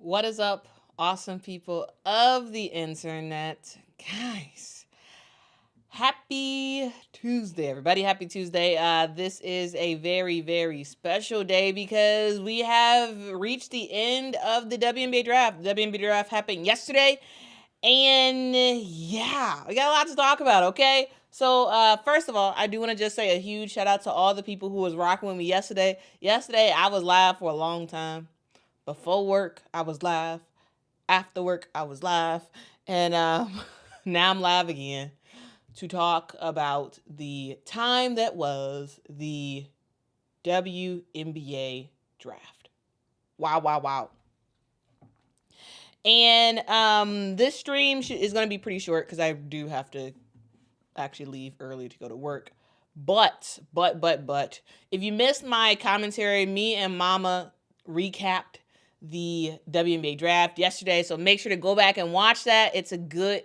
What is up, awesome people of the internet? Guys, happy Tuesday, everybody. Happy Tuesday. This is a very, very special day because we have reached the end of the WNBA draft. The WNBA draft happened yesterday, and yeah, we got a lot to talk about, okay? So, first of all, I do want to just say a huge shout out to all the people who was rocking with me yesterday. Yesterday, I was live for a long time. Before work, I was live. After work, I was live. And now I'm live again to talk about the time that was the WNBA draft. Wow, wow, wow. And this stream is going to be pretty short because I do have to actually leave early to go to work. But, if you missed my commentary, me and Mama recapped the WNBA draft yesterday, so make sure to go back and watch that. It's a good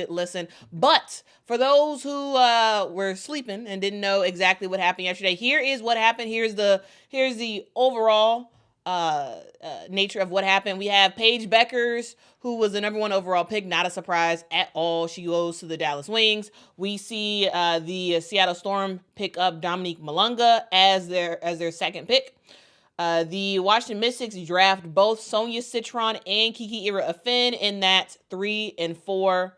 listen. But for those who were sleeping and didn't know exactly what happened yesterday, here is what happened. Here's the overall nature of what happened. We have Paige Beckers, who was the number 1 overall pick. Not a surprise at all. She goes to the Dallas Wings. We see the Seattle Storm pick up Dominique Malunga as their second pick. The Washington Mystics draft both Sonia Citron and Kiki Ira-Affin in that 3 and 4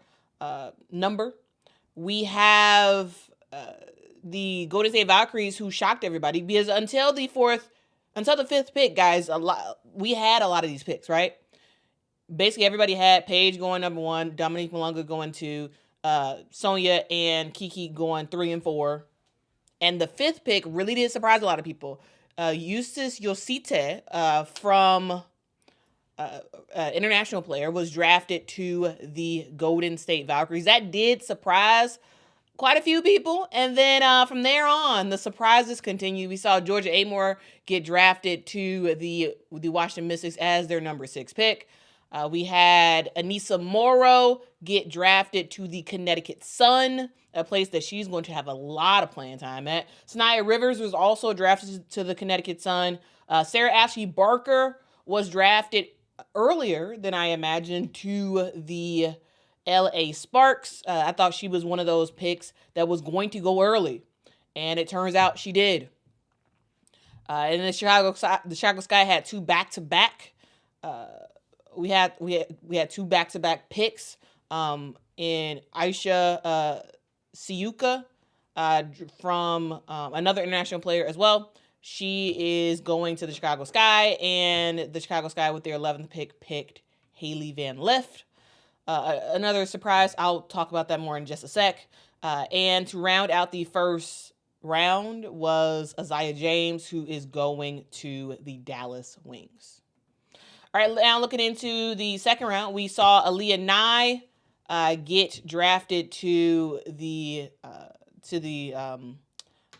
number. We have the Golden State Valkyries, who shocked everybody because until the 5th pick, guys, we had a lot of these picks, right? Basically, everybody had Paige going number 1, Dominique Malunga going 2, Sonia and Kiki going 3 and 4. And the 5th pick really did surprise a lot of people. Eustace Yosite from international player was drafted to the Golden State Valkyries. That did surprise quite a few people. And then from there on, the surprises continued. We saw Georgia Amore get drafted to the Washington Mystics as their number 6 pick. We had Anissa Morrow get drafted to the Connecticut Sun, a place that she's going to have a lot of playing time at. Sanaya Rivers was also drafted to the Connecticut Sun. Sarah Ashley Barker was drafted earlier than I imagined to the LA Sparks. I thought she was one of those picks that was going to go early, and it turns out she did. And the Chicago Sky had 2 back-to-back. We had 2 back-to-back picks in Aisha Siuka from another international player as well. She is going to the Chicago Sky, and the Chicago Sky with their 11th pick picked Haley Van Lift. Another surprise, I'll talk about that more in just a sec. And to round out the first round was Isaiah James, who is going to the Dallas Wings. All right, now looking into the second round, we saw Aaliyah Nye get drafted to the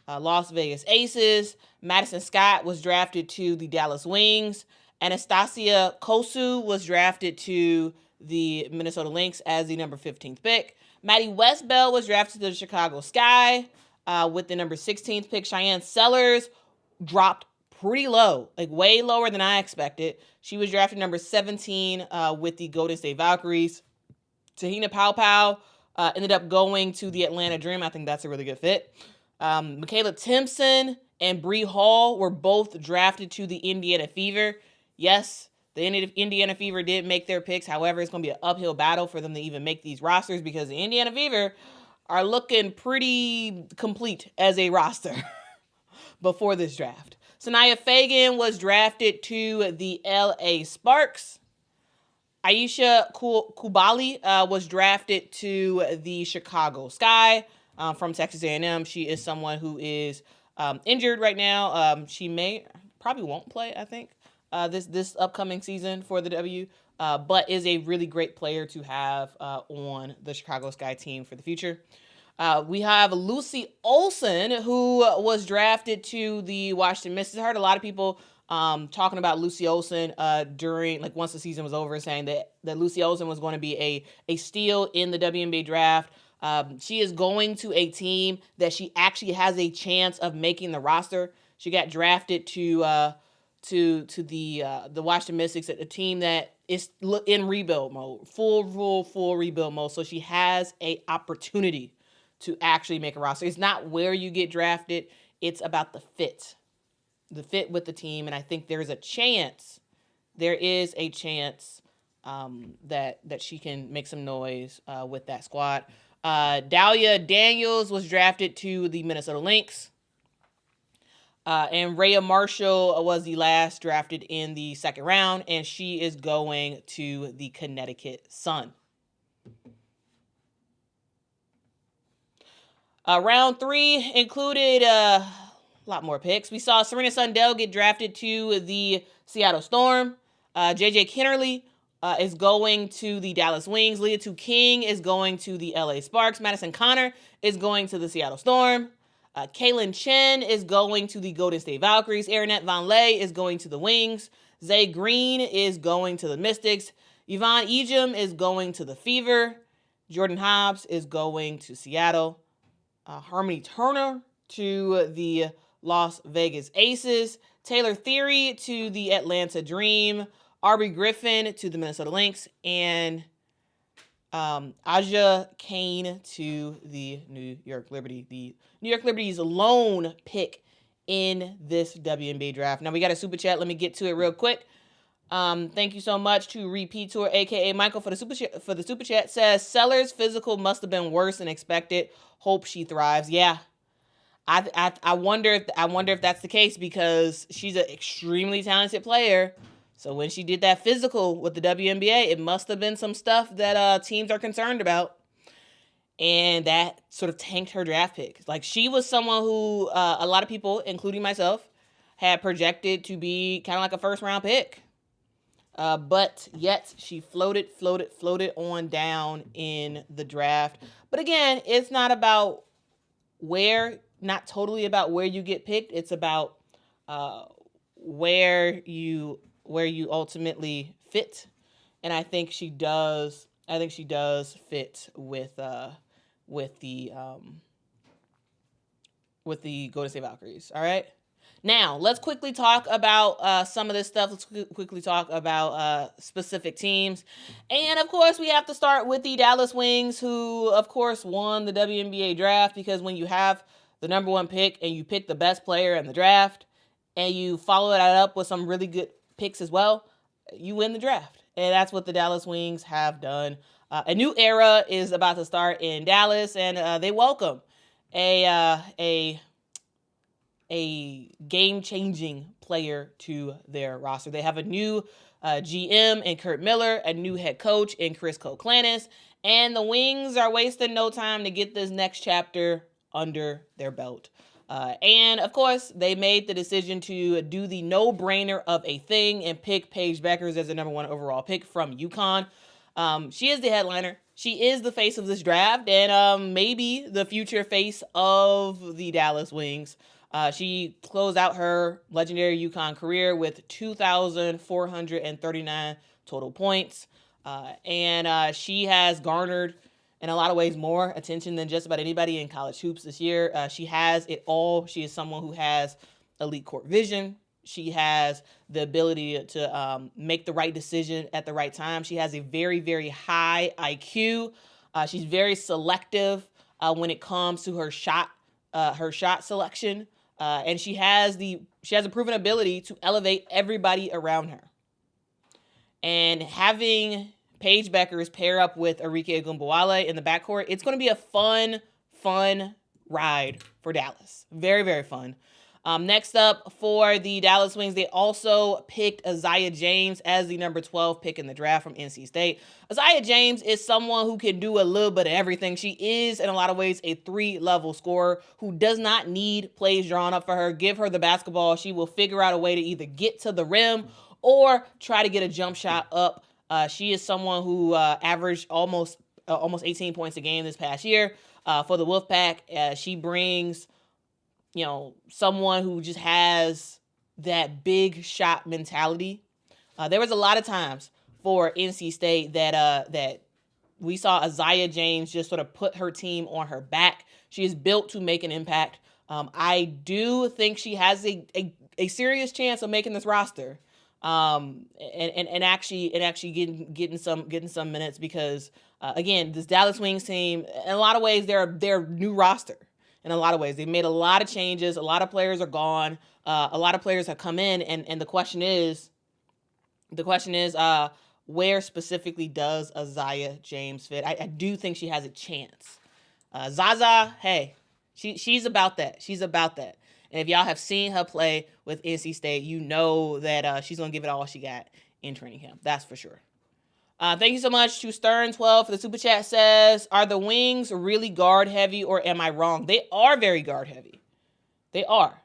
Las Vegas Aces. Madison Scott was drafted to the Dallas Wings. Anastasia Kosu was drafted to the Minnesota Lynx as the number 15th pick. Maddie Westbell was drafted to the Chicago Sky with the number 16th pick. Cheyenne Sellers dropped pretty low, like way lower than I expected. She was drafted number 17 with the Golden State Valkyries. Tahina Paopao ended up going to the Atlanta Dream. I think that's a really good fit. Michaela Timpson and Bree Hall were both drafted to the Indiana Fever. Yes, the Indiana Fever did make their picks. However, it's going to be an uphill battle for them to even make these rosters because the Indiana Fever are looking pretty complete as a roster before this draft. Sanaya Fagan was drafted to the LA Sparks. Aisha Kubali was drafted to the Chicago Sky from Texas A&M. She is someone who is injured right now. She probably won't play, I think, this upcoming season for the W, but is a really great player to have on the Chicago Sky team for the future. We have Lucy Olson, who was drafted to the Washington Mystics. I heard a lot of people talking about Lucy Olson during, like, once the season was over, saying that Lucy Olson was going to be a steal in the WNBA draft. She is going to a team that she actually has a chance of making the roster. She got drafted to to the Washington Mystics, a team that is in rebuild mode, full rebuild mode. So she has a opportunity to actually make a roster. It's not where you get drafted. It's about the fit with the team. And I think there is a chance that she can make some noise with that squad. Dahlia Daniels was drafted to the Minnesota Lynx. And Rhea Marshall was the last drafted in the second round, and she is going to the Connecticut Sun. Round 3 included a lot more picks. We saw Serena Sundell get drafted to the Seattle Storm. JJ Kennerly is going to the Dallas Wings. Leah Tu King is going to the LA Sparks. Madison Connor is going to the Seattle Storm. Kaylin Chen is going to the Golden State Valkyries. Arinette Von Lay is going to the Wings. Zay Green is going to the Mystics. Yvonne Ejim is going to the Fever. Jordan Hobbs is going to Seattle. Harmony Turner to the Las Vegas Aces. Taylor Theory to the Atlanta Dream. Aubrey Griffin to the Minnesota Lynx. And Aja Kane to the New York Liberty. The New York Liberty's lone pick in this WNBA draft. Now we got a super chat. Let me get to it real quick. Thank you so much to Repeat Tour, aka Michael, for the super chat. Says Sellers' physical must have been worse than expected. Hope she thrives. Yeah, I wonder if that's the case, because she's an extremely talented player. So when she did that physical with the WNBA, it must have been some stuff that teams are concerned about. And that sort of tanked her draft pick. Like, she was someone who a lot of people, including myself, had projected to be kind of like a first-round pick. But yet she floated on down in the draft. But again, it's not totally about where you get picked. It's about where you ultimately fit. And I think she does fit with the Golden State Valkyries. All right. Now, let's quickly talk about some of this stuff. Let's quickly talk about specific teams. And, of course, we have to start with the Dallas Wings, who, of course, won the WNBA draft, because when you have the number 1 pick and you pick the best player in the draft and you follow that up with some really good picks as well, you win the draft. And that's what the Dallas Wings have done. A new era is about to start in Dallas, and they welcome a game-changing player to their roster. They have a new GM in Kurt Miller, a new head coach in Chris Koklanis, and the Wings are wasting no time to get this next chapter under their belt. And, of course, they made the decision to do the no-brainer of a thing and pick Paige Beckers as the number 1 overall pick from UConn. She is the headliner. She is the face of this draft, and maybe the future face of the Dallas Wings. She closed out her legendary UConn career with 2,439 total points. And she has garnered, in a lot of ways, more attention than just about anybody in college hoops this year. She has it all. She is someone who has elite court vision. She has the ability to make the right decision at the right time. She has a very, very high IQ. She's very selective when it comes to her shot selection. And she has a proven ability to elevate everybody around her. And having Paige Beckers pair up with Arike Ogunbowale in the backcourt, it's going to be a fun ride for Dallas. Very, very fun. Next up for the Dallas Wings, they also picked Isaiah James as the number 12 pick in the draft from NC State. Isaiah James is someone who can do a little bit of everything. She is, in a lot of ways, a 3-level scorer who does not need plays drawn up for her. Give her the basketball. She will figure out a way to either get to the rim or try to get a jump shot up. She is someone who averaged almost 18 points a game this past year for the Wolfpack. She brings, someone who just has that big shot mentality. There was a lot of times for NC State that we saw Isaiah James just sort of put her team on her back. She is built to make an impact. I do think she has a a serious chance of making this roster, and actually getting some minutes because again, this Dallas Wings team, in a lot of ways, they're new roster. In a lot of ways, they've made a lot of changes. A lot of players are gone. A lot of players have come in, and the question is, where specifically does Isaiah James fit? I do think she has a chance. Zaza, hey, she's about that. She's about that. And if y'all have seen her play with NC State, you know that she's going to give it all she got in training camp. That's for sure. Thank you so much to Stern12 for the super chat. Says, are the Wings really guard heavy or am I wrong? They are very guard heavy. They are.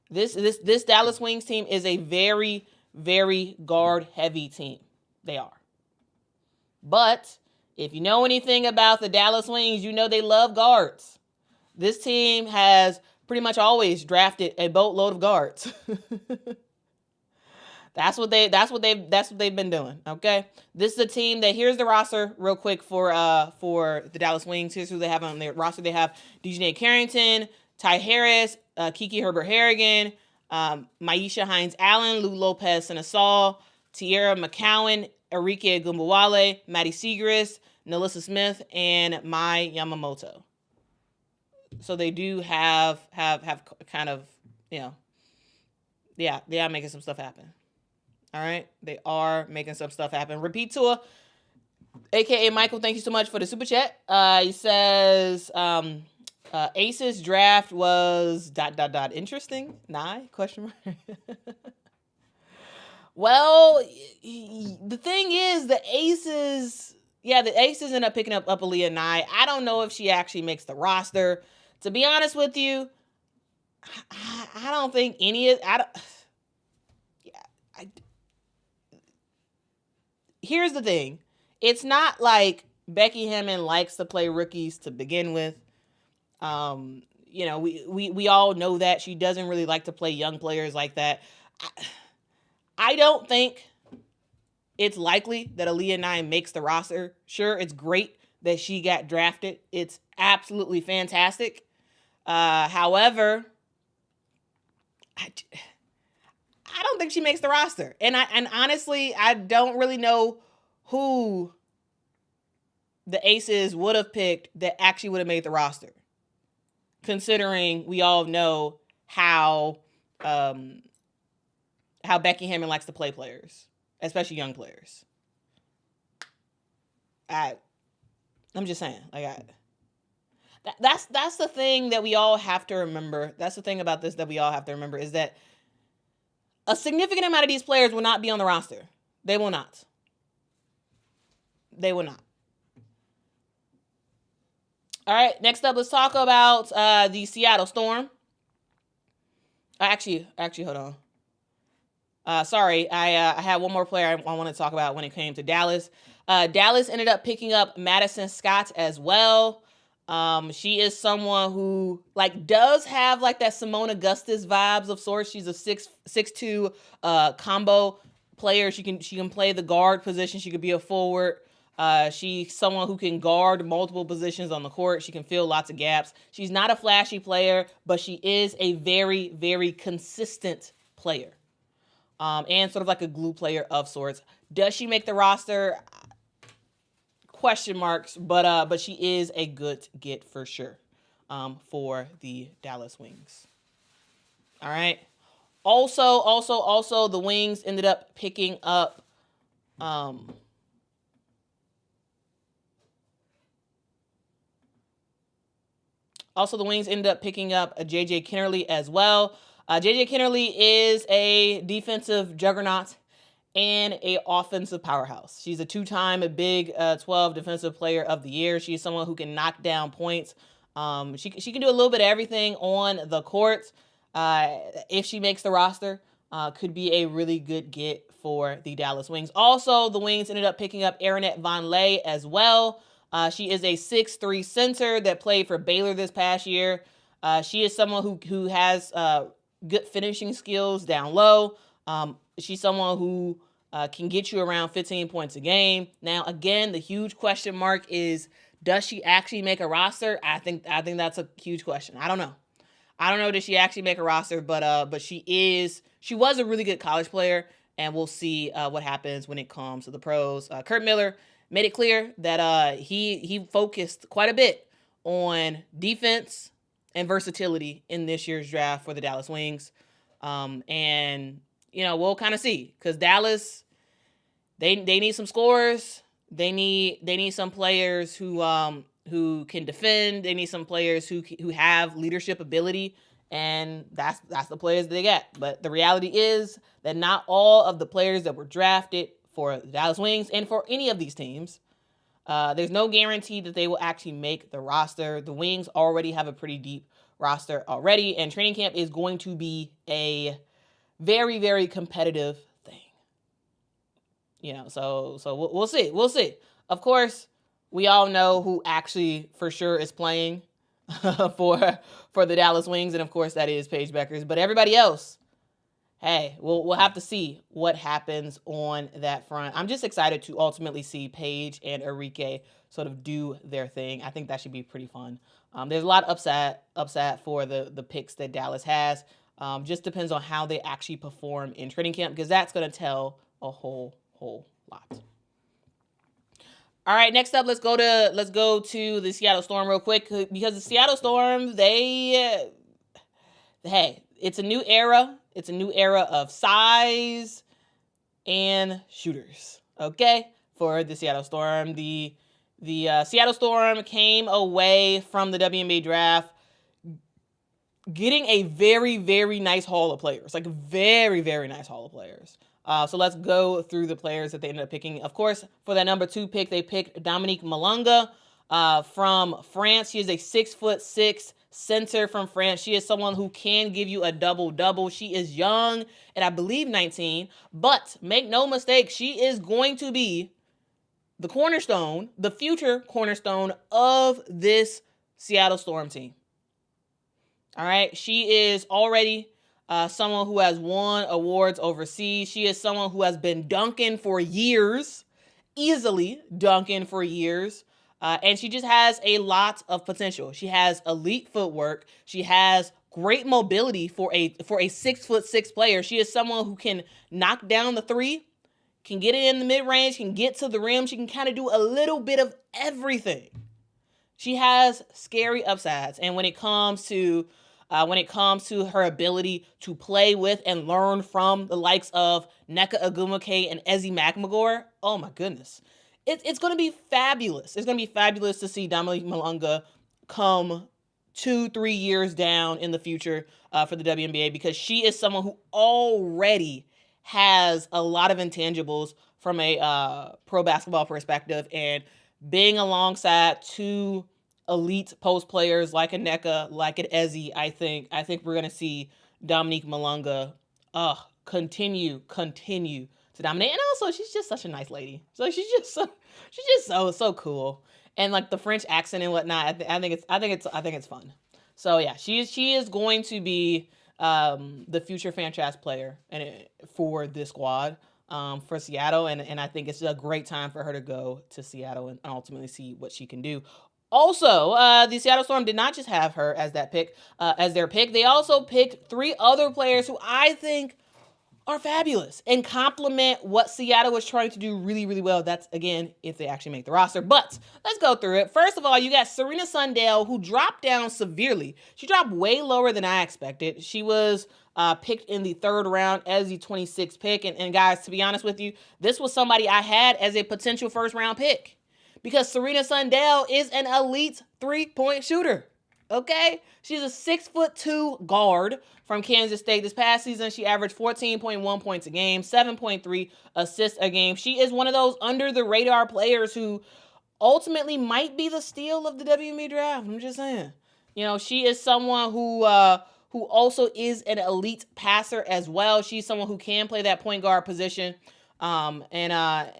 This Dallas Wings team is a very, very guard heavy team. They are. But if you know anything about the Dallas Wings, you know they love guards. This team has pretty much always drafted a boatload of guards. That's what they've been doing. Okay, this is a team that, here's the roster real quick for the Dallas Wings. Here's who they have on their roster. They have Dejanay Carrington, Ty Harris, Kiki Herbert Harrigan, Maisha Hines Allen, Lou Lopez Senasal, Tierra McCowan, Enrique Gumbawale, Maddie Segrist, Nalissa Smith, and Mai Yamamoto. So they do have kind of, they are making some stuff happen. All right, they are making some stuff happen. Repeat Tour, aka Michael, thank you so much for the super chat. He says, Aces draft was ... interesting. Question mark. Well, the thing is, the Aces end up picking up Aaliyah Nye. I don't know if she actually makes the roster. To be honest with you, I don't think any of here's the thing. It's not like Becky Hammon likes to play rookies to begin with. We all know that she doesn't really like to play young players like that. I don't think it's likely that Aaliyah Nye makes the roster. Sure, it's great that she got drafted. It's absolutely fantastic. However, I don't think she makes the roster. And honestly, I don't really know who the Aces would have picked that actually would have made the roster, considering we all know how Becky Hammon likes to play players, especially young players. I'm just saying, that's the thing that we all have to remember. That's the thing about this that we all have to remember, is that a significant amount of these players will not be on the roster. They will not. They will not. All right, next up, let's talk about the Seattle Storm. Actually, hold on. Sorry, I had one more player I want to talk about when it came to Dallas. Dallas ended up picking up Madison Scott as well. She is someone who does have that Simone Augustus vibes of sorts. She's a 6'2" combo player. She can play the guard position. She could be a forward. She's someone who can guard multiple positions on the court. She can fill lots of gaps. She's not a flashy player, but she is a very, very consistent player. And sort of like a glue player of sorts. Does she make the roster? Question marks, but she is a good get for sure for the Dallas Wings. All right. Also, the Wings ended up picking up a J.J. Kennerly as well. J.J. Kennerly is a defensive juggernaut and a offensive powerhouse. She's a two-time Big 12 Defensive Player of the Year. She's someone who can knock down points. She can do a little bit of everything on the court. If she makes the roster, could be a really good get for the Dallas Wings. Also, the Wings ended up picking up Arinette Von Lay as well. She is a 6'3" center that played for Baylor this past year. She is someone who has good finishing skills down low. She's someone who can get you around 15 points a game. Now, again, the huge question mark is, does she actually make a roster? I think that's a huge question. I don't know. I don't know, did she actually make a roster, but she was a really good college player, and we'll see what happens when it comes to the pros. Kurt Miller made it clear that he focused quite a bit on defense and versatility in this year's draft for the Dallas Wings. And we'll kind of see, because Dallas, they need some scorers. They need some players who can defend. They need some players who have leadership ability, and that's the players that they get. But the reality is that not all of the players that were drafted for the Dallas Wings and for any of these teams, there's no guarantee that they will actually make the roster. The Wings already have a pretty deep roster already, and training camp is going to be a very, very competitive thing. So we'll see. We'll see. Of course, we all know who actually for sure is playing for the Dallas Wings, and of course that is Paige Bueckers. But everybody else, hey, we'll have to see what happens on that front. I'm just excited to ultimately see Paige and Arike sort of do their thing. I think that should be pretty fun. There's a lot of upside for the picks that Dallas has. Just depends on how they actually perform in training camp, because that's going to tell a whole lot. All right, next up, let's go to the Seattle Storm real quick, because the Seattle Storm, hey, it's a new era. It's a new era of size and shooters. Okay, for the Seattle Storm, the Seattle Storm came away from the WNBA draft getting a very, very nice haul of players, like a very, very nice haul of players. So let's go through the players that they ended up picking. Of course, for that number 2 pick, they picked Dominique Malunga from France. She is a 6'6" center from France. She is someone who can give you a double-double. She is young, and I believe 19. But make no mistake, she is going to be the cornerstone, the future cornerstone of this Seattle Storm team. All right, she is already someone who has won awards overseas. She is someone who has been dunking for years, easily dunking for years, and she just has a lot of potential. She has elite footwork. She has great mobility for a 6'6" player. She is someone who can knock down the three, can get it in the mid-range, can get to the rim. She can kind of do a little bit of everything. She has scary upsides, and when it comes to her ability to play with and learn from the likes of Nneka Ogwumike and Ezi McMagor, oh my goodness. It's going to be fabulous. It's going to be fabulous to see Dominique Malunga come 2-3 years down in the future for the WNBA, because she is someone who already has a lot of intangibles from a pro basketball perspective, and being alongside 2 elite post players like a Nneka, like an Ezi, I think we're gonna see Dominique Malunga continue to dominate. And also, she's just such a nice lady. So she's just so cool. And like the French accent and whatnot, I think it's fun. So yeah, she is going to be the future franchise player for this squad for Seattle, and I think it's a great time for her to go to Seattle and ultimately see what she can do. Also, the Seattle Storm did not just have her as their pick. They also picked 3 other players who I think are fabulous and complement what Seattle was trying to do really, really well. That's, again, if they actually make the roster. But let's go through it. First of all, you got Serena Sundell, who dropped down severely. She dropped way lower than I expected. She was picked in the 3rd round as the 26th pick. And guys, to be honest with you, this was somebody I had as a potential first-round pick, because Serena Sundell is an elite 3-point shooter, okay? She's a 6'2" guard from Kansas State. This past season, she averaged 14.1 points a game, 7.3 assists a game. She is one of those under-the-radar players who ultimately might be the steal of the WNBA draft. I'm just saying. She is someone who also is an elite passer as well. She's someone who can play that point guard position, and I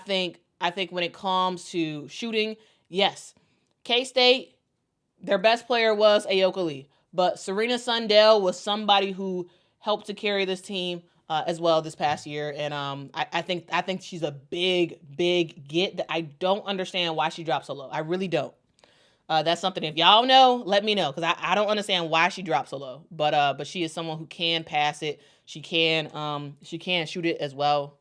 think when it comes to shooting, yes, K-State, their best player was Ayoka Lee, but Serena Sundell was somebody who helped to carry this team as well this past year, and I think she's a big get that I don't understand why she dropped so low. I really don't. That's something, if y'all know, let me know, because I don't understand why she dropped so low. But she is someone who can pass it. She can shoot it as well.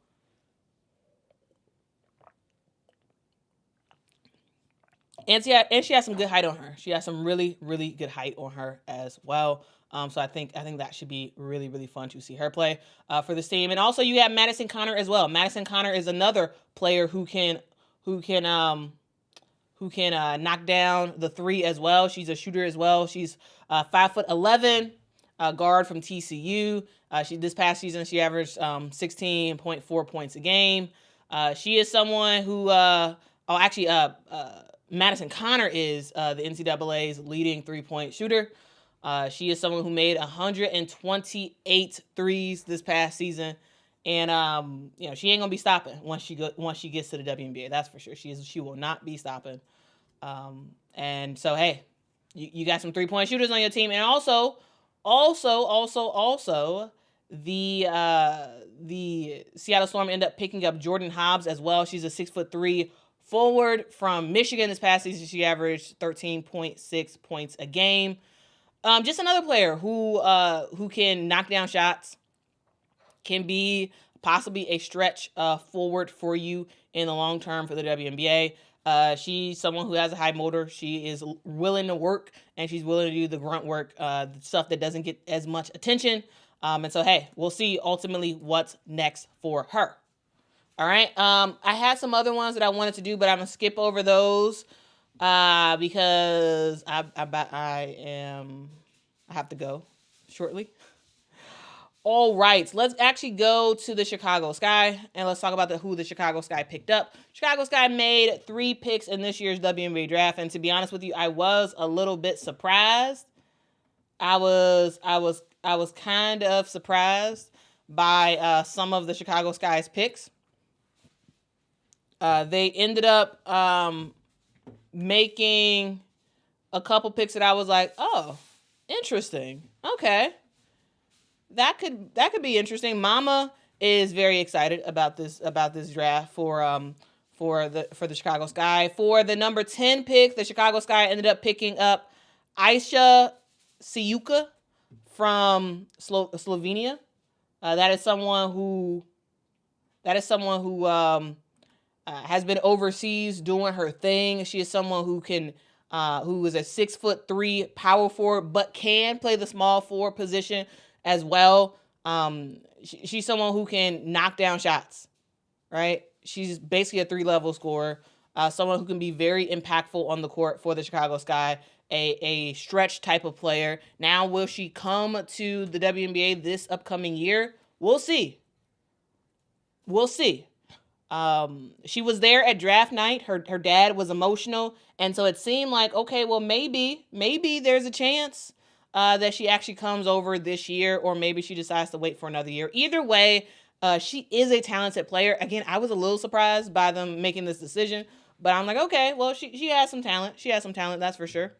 And she has some good height on her. She has some really, really good height on her as well. So I think that should be really, really fun to see her play for this team. And also you have Madison Connor as well. Madison Connor is another player who can knock down the three as well. She's a shooter as well. She's 5'11", guard from TCU. This past season she averaged 16.4 points a game. She is someone who Madison Connor is the NCAA's leading three-point shooter. She is someone who made 128 threes this past season. And she ain't gonna be stopping once she gets to the WNBA. That's for sure. She will not be stopping. And so hey, you got some 3-point shooters on your team, and also the Seattle Storm end up picking up Jordan Hobbs as well. She's a 6'3" forward from Michigan. This past season she averaged 13.6 points a game. Just another player who can knock down shots, can be possibly a stretch forward for you in the long term for the WNBA. She's someone who has a high motor. She is willing to work, and she's willing to do the grunt work, the stuff that doesn't get as much attention. And so, hey, we'll see ultimately what's next for her. All right. I had some other ones that I wanted to do, but I'm gonna skip over those because I have to go shortly. All right, let's actually go to the Chicago Sky, and let's talk about who the Chicago Sky picked up. Chicago Sky made 3 picks in this year's WNBA draft, and to be honest with you, I was a little bit surprised. I was kind of surprised by some of the Chicago Sky's picks. They ended up making a couple picks that I was like, oh, interesting. Okay. That could be interesting. Mama is very excited about this draft for the Chicago Sky. For the number 10 pick, the Chicago Sky ended up picking up Aisha Siuka from Slovenia. That is someone who has been overseas doing her thing. She is someone who is a 6'3" power forward, but can play the small forward position as well. She's someone who can knock down shots, right? She's basically a 3-level scorer, someone who can be very impactful on the court for the Chicago Sky, a stretch type of player. Now, will she come to the WNBA this upcoming year? We'll see. She was there at draft night. Her dad was emotional, and so it seemed like, okay, well, maybe there's a chance that she actually comes over this year, or maybe she decides to wait for another year. Either way, she is a talented player. Again, I was a little surprised by them making this decision, but I'm like, okay, well, she has some talent. She has some talent, that's for sure.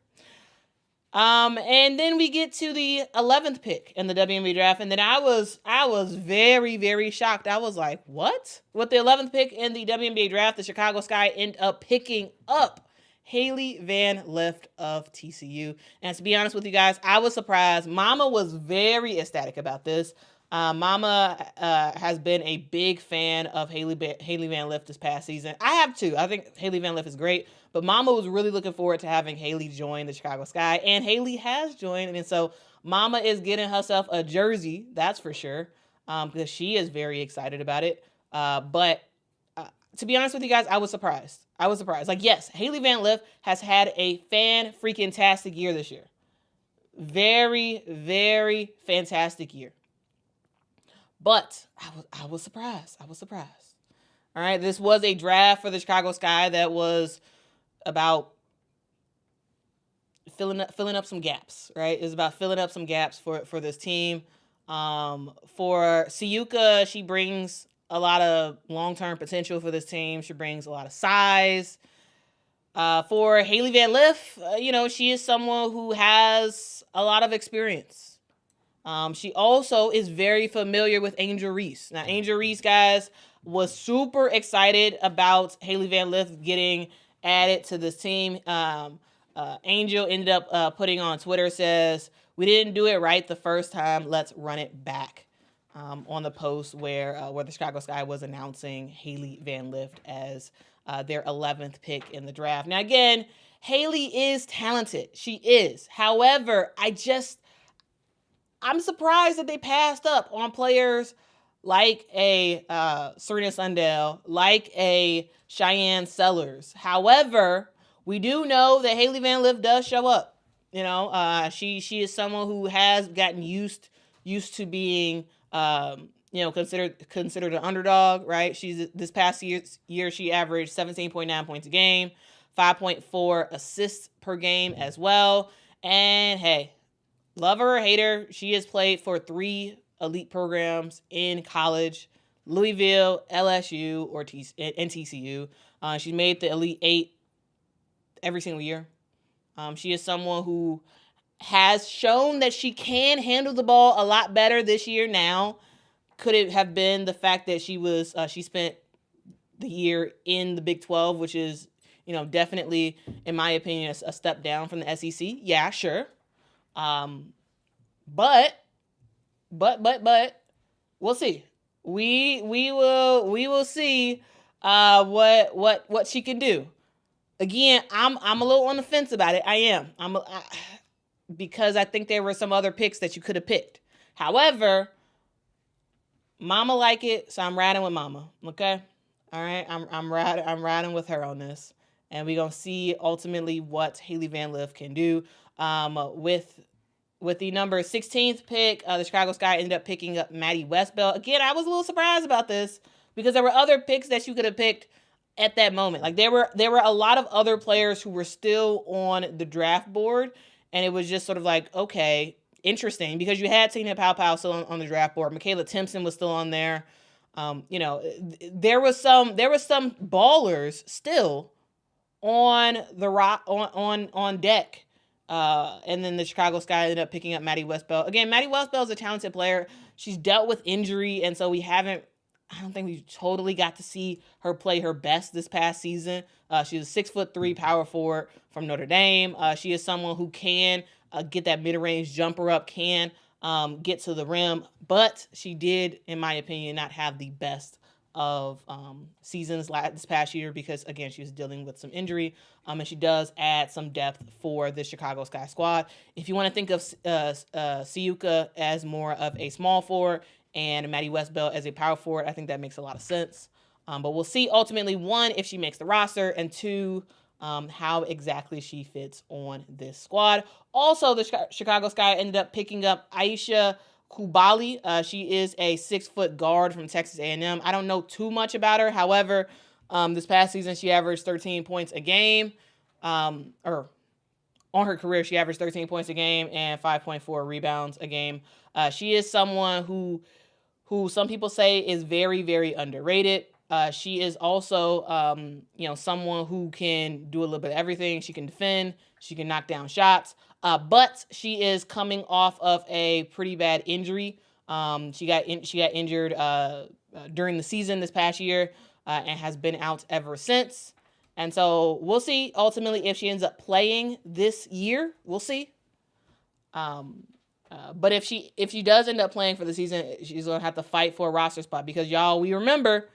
And then we get to the 11th pick in the WNBA draft, and then I was very, very shocked. I was like, what? With the 11th pick in the WNBA draft, the Chicago Sky end up picking up Hailey Van Lith of TCU. And to be honest with you guys, I was surprised. Mama was very ecstatic about this. Mama has been a big fan of Hailey Van Lith this past season. I have too. I think Hailey Van Lith is great. But Mama was really looking forward to having Hailey join the Chicago Sky. And Hailey has joined. And so Mama is getting herself a jersey, that's for sure, because she is very excited about it. But to be honest with you guys, I was surprised. Like, yes, Hailey Van Lith has had a fan-freaking-tastic year this year. Very, very fantastic year. But I was surprised. All right, this was a draft for the Chicago Sky that was about filling up some gaps, right? It was about filling up some gaps for this team. For Siuka, she brings a lot of long-term potential for this team. She brings a lot of size. For Hailey Van Lith, she is someone who has a lot of experience. She also is very familiar with Angel Reese. Now, Angel Reese, guys, was super excited about Hailey Van Lith getting added to this team. Angel ended up putting on Twitter, says, "We didn't do it right the first time. Let's run it back." On the post where the Chicago Sky was announcing Hailey Van Lift as their 11th pick in the draft. Now, again, Hailey is talented. She is. However, I'm surprised that they passed up on players like a Serena Sundell, like a Cheyenne Sellers. However, we do know that Hailey Van Lift does show up. You know, she is someone who has gotten used to being considered an underdog, right? She's this past year she averaged 17.9 points a game, 5.4 assists per game as well. And hey, love her or hate her, she has played for 3 elite programs in college: Louisville, LSU, and TCU. She's made the Elite 8 every single year. She is someone who has shown that she can handle the ball a lot better this year. Now, could it have been the fact that she spent the year in the Big 12, which is, definitely, in my opinion, a step down from the SEC? Yeah, sure. But we'll see. We will see what she can do. Again, I'm a little on the fence about it. I am. Because I think there were some other picks that you could have picked. However, Mama like it, so I'm riding with Mama. Okay, all right. I'm riding with her on this, and we're gonna see ultimately what Hailey Van Lift can do. With the number 16th pick, the Chicago Sky ended up picking up Maddie Westbell. Again, I was a little surprised about this because there were other picks that you could have picked at that moment. Like there were a lot of other players who were still on the draft board. And it was just sort of like, okay, interesting, because you had Tina Powell still on the draft board. Michaela Timpson was still on there. There was some ballers still on the on deck. And then the Chicago Sky ended up picking up Maddie Westbell. Again, Maddie Westbell is a talented player. She's dealt with injury, and so I don't think we totally got to see her play her best this past season. She's a 6'3" power forward from Notre Dame. She is someone who can get that mid-range jumper up, can get to the rim, but she did, in my opinion, not have the best of seasons this past year because, again, she was dealing with some injury, and she does add some depth for the Chicago Sky squad. If you want to think of Siuka as more of a small forward and Maddie Westbell as a power forward, I think that makes a lot of sense. But we'll see ultimately, 1, if she makes the roster, and 2, how exactly she fits on this squad. Also, the Chicago Sky ended up picking up Aisha Kubali. She is a 6-foot guard from Texas A&M. I don't know too much about her. However, this past season, she averaged 13 points a game. Or on her career, she averaged 13 points a game and 5.4 rebounds a game. She is someone who some people say is very, very underrated. She is also, someone who can do a little bit of everything. She can defend. She can knock down shots. But she is coming off of a pretty bad injury. She got injured during the season this past year and has been out ever since. And so we'll see ultimately if she ends up playing this year. We'll see. But if she does end up playing for the season, she's gonna have to fight for a roster spot because, y'all, we remember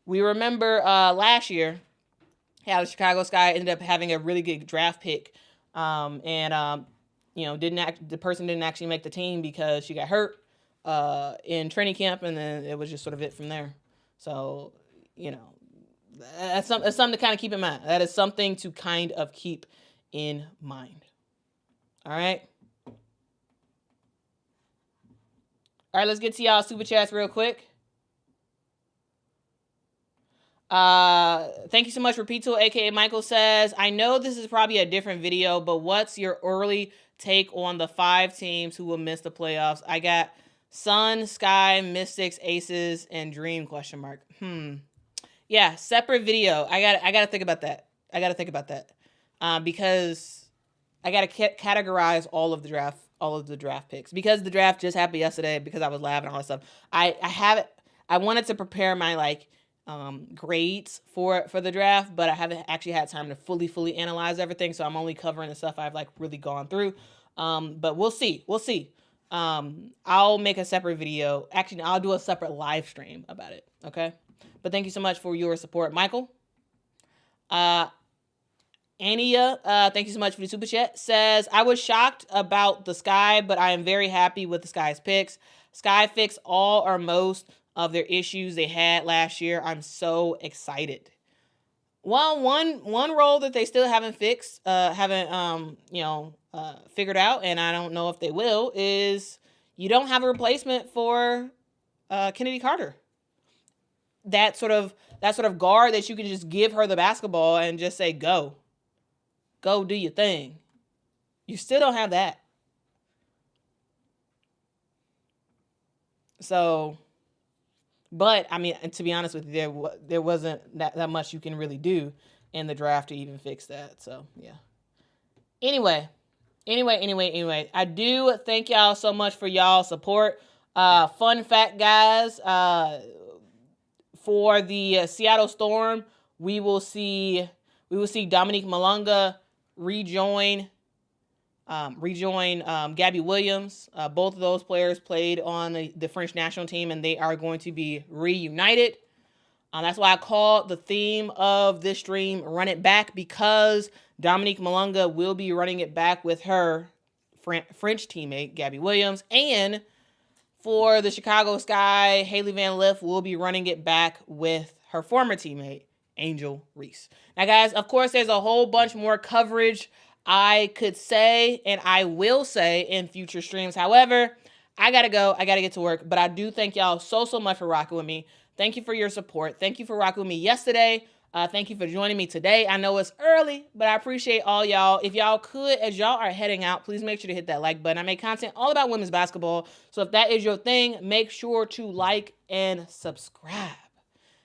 last year how the Chicago Sky ended up having a really good draft pick, the person didn't actually make the team because she got hurt in training camp, and then it was just sort of it from there. So that's something to kind of keep in mind. That is something to kind of keep in mind. All right. All right, let's get to y'all super chats real quick. Thank you so much. Repito, aka Michael says, I know this is probably a different video, but what's your early take on the 5 teams who will miss the playoffs? I got Sun, Sky, Mystics, Aces, and Dream ? Yeah, separate video. I gotta think about that. Because I gotta categorize all of the draft picks, because the draft just happened yesterday, because I was laughing and all that stuff. I wanted to prepare my grades for the draft, but I haven't actually had time to fully analyze everything. So I'm only covering the stuff I've like really gone through. But we'll see. I'll make a separate video. Actually, I'll do a separate live stream about it. Okay. But thank you so much for your support, Michael. Ania, thank you so much for the super chat. Says, I was shocked about the Sky, but I am very happy with the Sky's picks. Sky fixed all or most of their issues they had last year. I'm so excited. Well, one role that they still haven't fixed, figured out, and I don't know if they will, is you don't have a replacement for Kennedy Carter. That sort of guard that you can just give her the basketball and just say, go do your thing. You still don't have that. So, but I mean, to be honest with you, there wasn't that much you can really do in the draft to even fix that. So yeah. Anyway, I do thank y'all so much for y'all support. Fun fact, guys, for the Seattle Storm, we will see Dominique Malunga rejoin Gabby Williams. Both of those players played on the French national team, and they are going to be reunited. That's why I called the theme of this stream Run It Back, because Dominique Malunga will be running it back with her French teammate, Gabby Williams. And for the Chicago Sky, Haley Van Lith will be running it back with her former teammate, Angel Reese. Now, guys, of course, there's a whole bunch more coverage I could say and I will say in future streams. However, I got to go. I got to get to work. But I do thank y'all so much for rocking with me. Thank you for your support. Thank you for rocking with me yesterday. Thank you for joining me today. I know it's early, but I appreciate all y'all. If y'all could, as y'all are heading out, please make sure to hit that like button. I make content all about women's basketball. So if that is your thing, make sure to like and subscribe.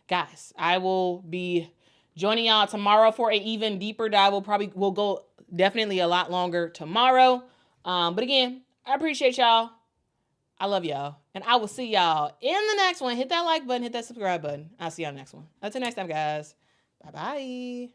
Guys, I will be joining y'all tomorrow for an even deeper dive. We'll go definitely a lot longer tomorrow. But again, I appreciate y'all. I love y'all. And I will see y'all in the next one. Hit that like button. Hit that subscribe button. I'll see y'all next one. Until next time, guys. Bye-bye.